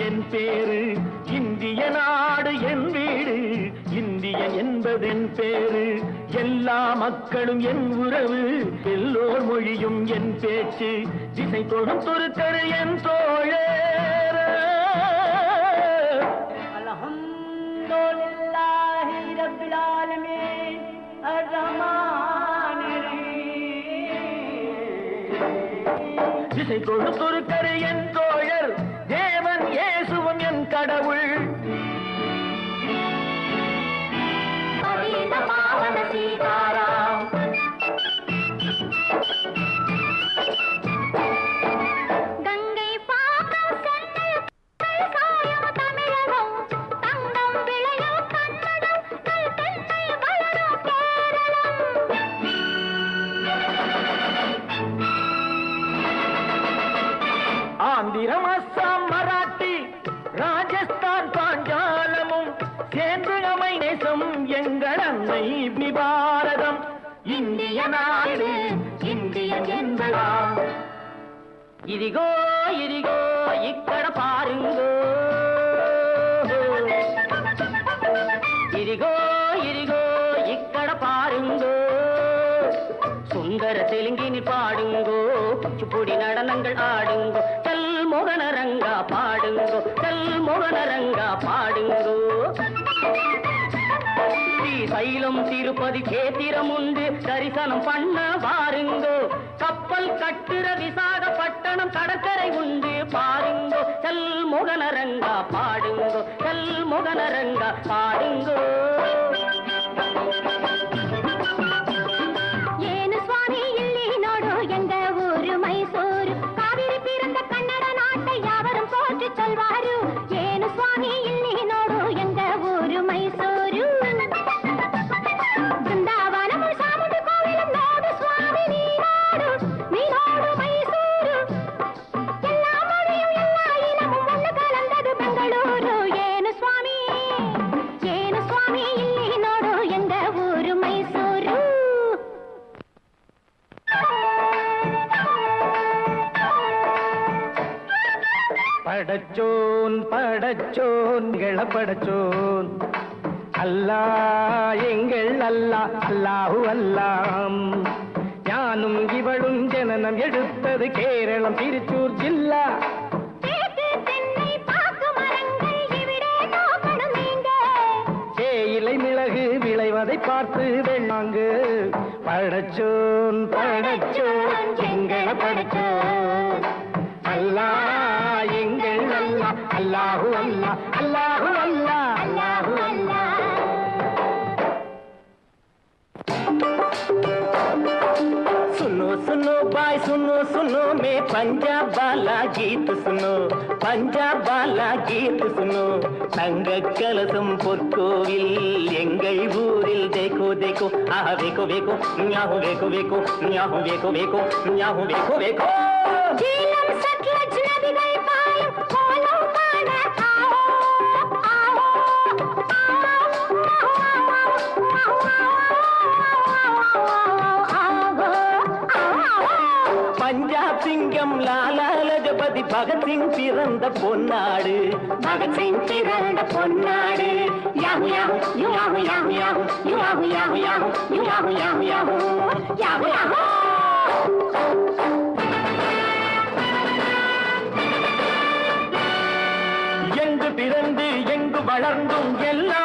என் பேரு, இந்திய நாடு என் வீடு, இந்தியன் என்பதென் பேரு. எல்லா மக்களும் என் உறவு, எல்லோர் மொழியும் என் பேச்சு, திசை தொடும் துருக்கரு என் தோழர். அல்ஹம்துலில்லாஹி ரப்பில் ஆலமீன் அர்-ரஹ்மானிர் ரஹீம். திசை தொடும் துருக்கரு என் தோழர், தேவன் இயேசுவும் என் கடவுள். கங்கை பாகம் சென்னை சாயம் தமிழகம், தங்கம் விளையும் கன்னடம், நல் தென்னை வளரும் கேரளம். ஆந்திரம், அஸ்ஸாம், மராட்டி, ராஜஸ்தான், பாஞ்சாலமும் சேர்ந்து அமை நேசம் எங்கள் அன்னை பாரதம். இந்திய நாடு இந்தியன் என்பதா. ఇదిగో ఇదిగో ఇక్కడ పారుంగో, ఇదిగో ఇదిగో ఇక్కడ పారుంగో. சுந்தர தெலுங்கினி பாடுங்கோ, குச்சிப்புடி நடனங்கள் ஆடுங்கோ, கல் மோகனரங்கா பாடுங்கோ, கல் மோகனரங்கா பாடுங்கோ. ஸ்ரீசைலம் திருப்பதி கேத்திரம் உண்டு, தரிசனம் பண்ண பாருங்கோ. கப்பல் கட்டுற விசாகப்பட்டணம் கடற்கரை உண்டு பாருங்கோ. கல் மோகனரங்கா பாடுங்கோ, கல் மோகனரங்கா பாடுங்கோ. ಏನು ಸ್ವಾಮಿ ಇಲ್ಲಿ ನೋಡು ಎಂಗ ಊರು ಮೈಸೂರು, ಕಾವೇರಿ பிறந்த ಕನ್ನಡ நாட்டை யாவரும் போற்றி சொல்வாரு. ಏನು ಸ್ವಾಮಿ ಇಲ್ಲಿ ನೋಡು ಎಂಗ ಊರು ಮೈಸೂರು, ಬೃಂದಾವನము சாமுண்டி கோவிலும் ನೋಡು ಸ್ವಾಮಿ நீ ನೋಡು ಮೈಸೂರು. எல்லா மொழியும் எல்லா இனமும் ஒன்று கலந்தது பெங்களூரு. ಏನು ಸ್ವಾಮಿ ಇಲ್ಲಿ ನೋಡು ಎಂಗ ಊರು ಮೈಸೂರು. படச்சோன் படச்சோன் படச்சோன் அல்லா எங்கள் அல்லா, அல்லாஹு அல்லாம். ஞானும் இவளும் ஜனனம் எடுத்தது கேரளம் திருச்சூர் ஜில்லா. தென்னை பாக்கு மரங்கள் இவிடே நோக்கணும் நீங்க, தேயிலை மிளகு விளைவதை பார்த்து வெள்ளாங்கு. படச்சோன் படச்சோன் எங்கள் படச்சோன் அல்லா எங்கள் அல்லா, அல்லாஹு அல்லா, அல்லாஹு அல்லா, அல்லாஹு அல்லா. सुनो सुनो भाई सुनो सुनो, मैं पंजाब वाला गीत सुनो, पंजाब वाला गीत सुनो. தங்க கலசம் பொற்கோவில் எங்கள் ஊரில் देखो देखो, ஆஹா வேகோ வேகோ, ஞாஹு வேகோ வேகோ, ஞாஹு வேகோ வேகோ, ஞாஹு வேகோ வேகோ. ஜீலம் சட்லஜ் நதிகள் பாயும் கோலம் காண ஆவோ ஆவோ பஞ்சாப் சிங்கம் லாலா லஜபதி பகத்சிங் பிறந்த பொன்னாடு, பகத்சிங் பிறந்த பொன்னாடு. யாஹு யாஹு யாஹு யாஹு யாஹு யாஹு யாஹு யாஹு யாஹு யாஹு யாஹு யாஹு யாஹு. எங்கு பிறந்து எங்கு வளர்ந்தும் எல்லா